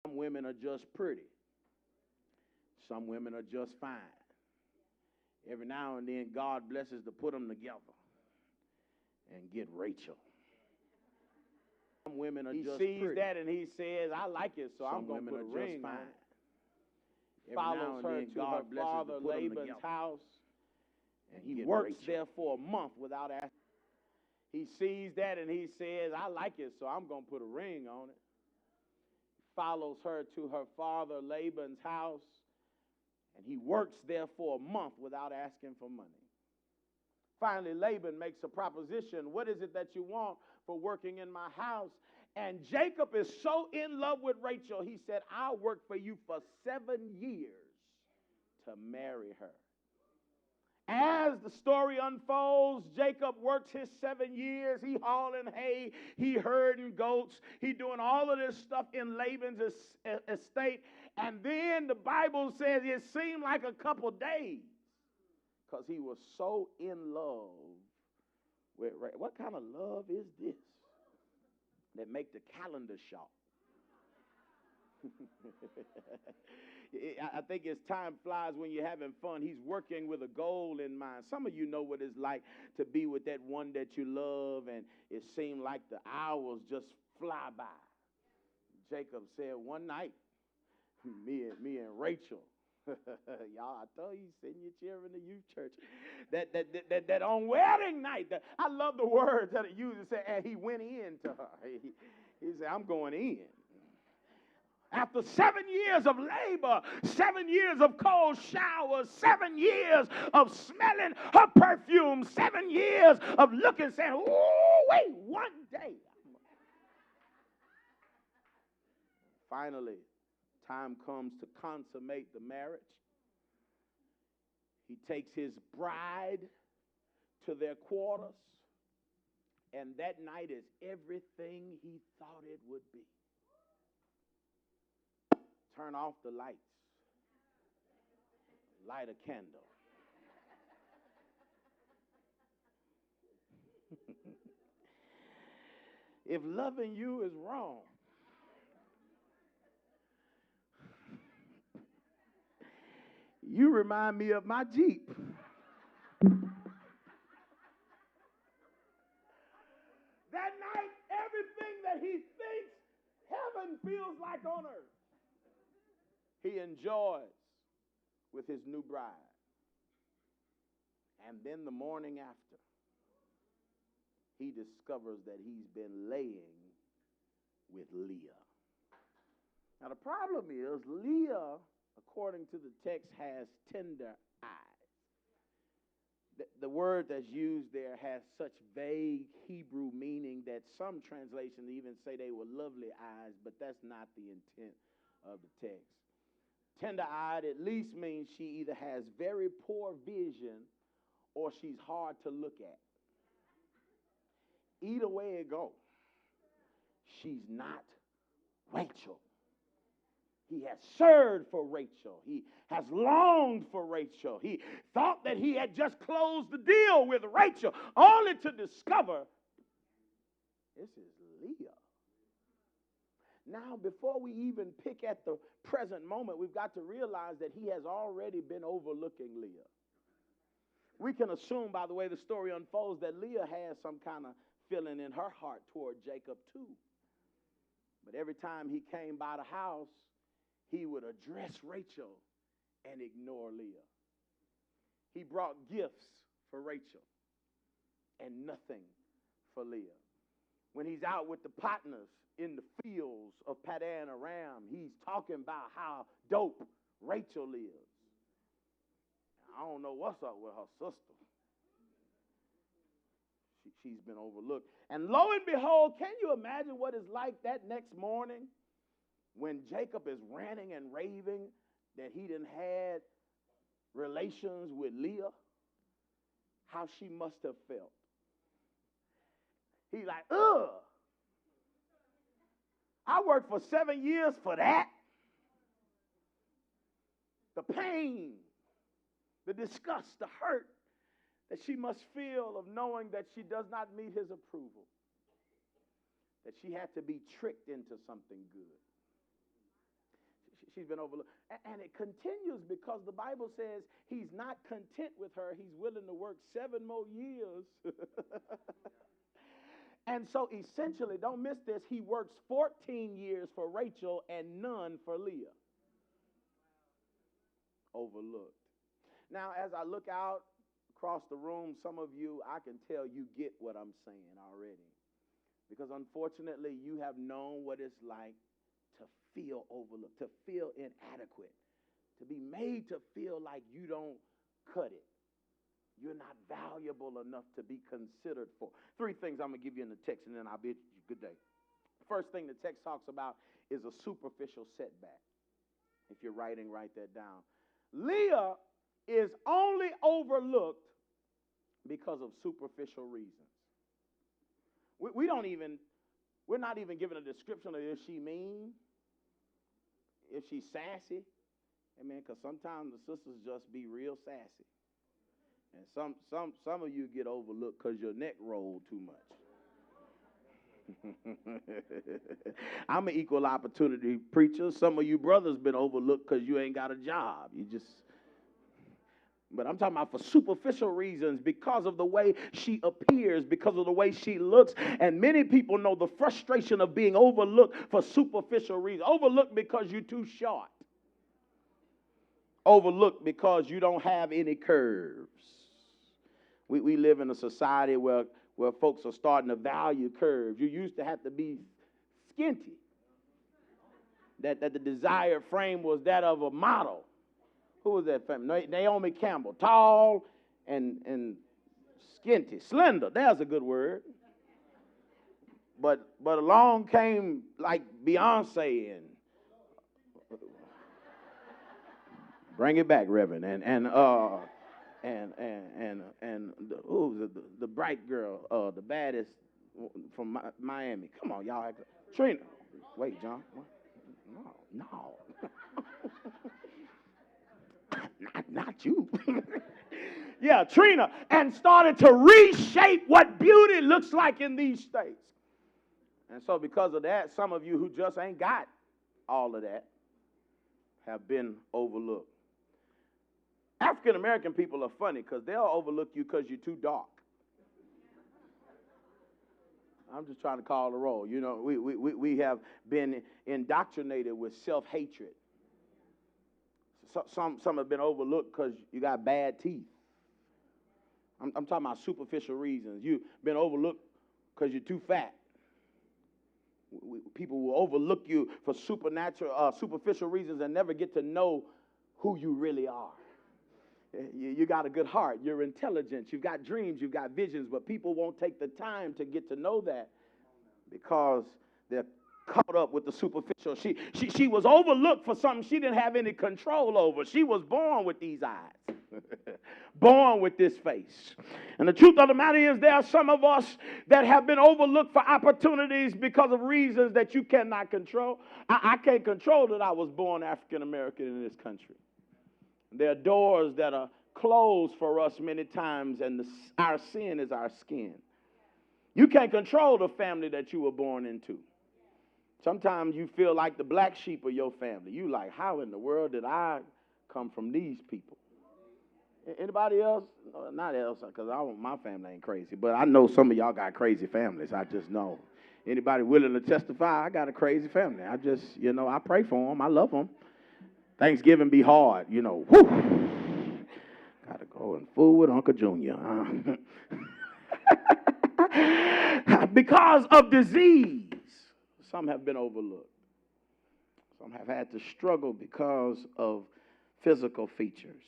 Some women are just pretty. Some women are just fine. Every now and then, God blesses to put them together and get Rachel. Some women are just pretty. He sees that and he says, I like it, so I'm going to put a ring on it. Follows her to her father Laban's house, and he works there for a month without asking. He sees that and he says, I like it, so I'm going to put a ring on it. Follows her to her father Laban's house, and he works there for a month without asking for money. Finally, Laban makes a proposition. What is it that you want for working in my house? And Jacob is so in love with Rachel, he said, I'll work for you for 7 years to marry her. As the story unfolds, Jacob works his 7 years. He hauling hay, he herding goats, he doing all of this stuff in Laban's estate. And then the Bible says it seemed like a couple days because he was so in love with Rachel. What kind of love is this that make the calendar short? I think as time flies when you're having fun, he's working with a goal in mind. Some of you know what it's like to be with that one that you love, and it seemed like the hours just fly by. Jacob said one night, me and Rachel, y'all, I told you, send your children to youth church. That on wedding night, I love the words that it uses. And he went in to her. He said, I'm going in. After 7 years of labor, 7 years of cold showers, 7 years of smelling her perfume, 7 years of looking, saying, oh, wait, one day. Finally, time comes to consummate the marriage. He takes his bride to their quarters, and that night is everything he thought it would be. Turn off the lights. Light a candle. If loving you is wrong, you remind me of my Jeep. That night, everything that he thinks heaven feels like on earth, he enjoys with his new bride. And then the morning after, he discovers that he's been laying with Leah. Now the problem is, Leah, according to the text, has tender eyes. The word that's used there has such vague Hebrew meaning that some translations even say they were lovely eyes, but that's not the intent of the text. Tender-eyed at least means she either has very poor vision or she's hard to look at. Either way it goes, she's not Rachel. He has served for Rachel. He has longed for Rachel. He thought that he had just closed the deal with Rachel, only to discover this is Leah. Now, before we even pick at the present moment, we've got to realize that he has already been overlooking Leah. We can assume, by the way the story unfolds, that Leah has some kind of feeling in her heart toward Jacob too. But every time he came by the house, he would address Rachel and ignore Leah. He brought gifts for Rachel and nothing for Leah. When he's out with the partners in the fields of Padan Aram, he's talking about how dope Rachel is. I don't know what's up with her sister. She's been overlooked. And lo and behold, can you imagine what it's like that next morning when Jacob is ranting and raving that he done had relations with Leah? How she must have felt. He's like, ugh. I worked for 7 years for that. The pain, the disgust, the hurt that she must feel of knowing that she does not meet his approval. That she had to be tricked into something good. She's been overlooked. And it continues because the Bible says he's not content with her. He's willing to work 7 more years. And so essentially, don't miss this, he works 14 years for Rachel and none for Leah. Overlooked. Now, as I look out across the room, some of you, I can tell you get what I'm saying already. Because unfortunately, you have known what it's like to feel overlooked, to feel inadequate, to be made to feel like you don't cut it. You're not valuable enough to be considered for. 3 things I'm going to give you in the text, and then I'll bid you good day. First thing the text talks about is a superficial setback. If you're writing, write that down. Leah is only overlooked because of superficial reasons. We're not even given a description of if she mean, if she's sassy. Amen, because sometimes the sisters just be real sassy. And some of you get overlooked because your neck rolled too much. I'm an equal opportunity preacher. Some of you brothers been overlooked because you ain't got a job. But I'm talking about for superficial reasons, because of the way she appears, because of the way she looks. And many people know the frustration of being overlooked for superficial reasons. Overlooked because you're too short. Overlooked because you don't have any curves. We live in a society where folks are starting to value curves. You used to have to be skinty. That the desired frame was that of a model. Who was that family? Naomi Campbell. Tall and skinty. Slender. There's a good word. But along came like Beyonce and bring it back, Reverend. And the bright girl, the baddest from Miami. Come on, y'all. Trina. Wait, John. No. not you. Yeah, Trina. And started to reshape what beauty looks like in these states. And so because of that, some of you who just ain't got all of that have been overlooked. African American people are funny because they'll overlook you because you're too dark. I'm just trying to call the roll. You know, we have been indoctrinated with self-hatred. Some have been overlooked because you got bad teeth. I'm talking about superficial reasons. You've been overlooked because you're too fat. People will overlook you for superficial reasons and never get to know who you really are. You got a good heart. You're intelligent. You've got dreams. You've got visions. But people won't take the time to get to know that because they're caught up with the superficial. She was overlooked for something she didn't have any control over. She was born with these eyes, born with this face. And the truth of the matter is there are some of us that have been overlooked for opportunities because of reasons that you cannot control. I can't control that I was born African American in this country. There are doors that are closed for us many times, and our sin is our skin. You can't control the family that you were born into. Sometimes you feel like the black sheep of your family. You like, how in the world did I come from these people? Anybody else? No, not else, because my family ain't crazy. But I know some of y'all got crazy families. I just know. Anybody willing to testify? I got a crazy family. I just, I pray for them. I love them. Thanksgiving be hard, Whew. Got to go and fool with Uncle Junior. Because of disease, some have been overlooked. Some have had to struggle because of physical features.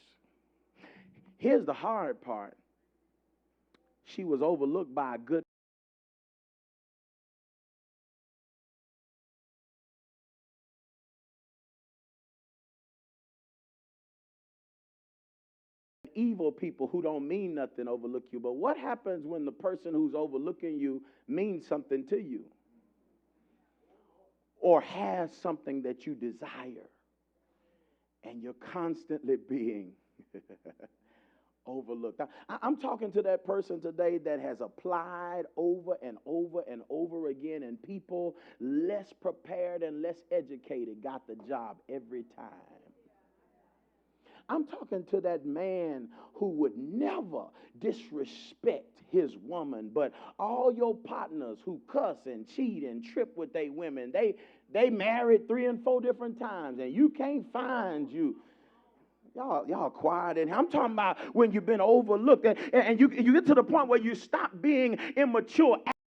Here's the hard part. She was overlooked by a good evil people who don't mean nothing overlook you. But what happens when the person who's overlooking you means something to you or has something that you desire and you're constantly being overlooked? I'm talking to that person today that has applied over and over and over again, and people left less prepared and less educated got the job every time. I'm talking to that man who would never disrespect his woman, but all your partners who cuss and cheat and trip with their women, they married 3 and 4 different times, and you can't find you. Y'all quiet. And I'm talking about when you've been overlooked and you get to the point where you stop being immature.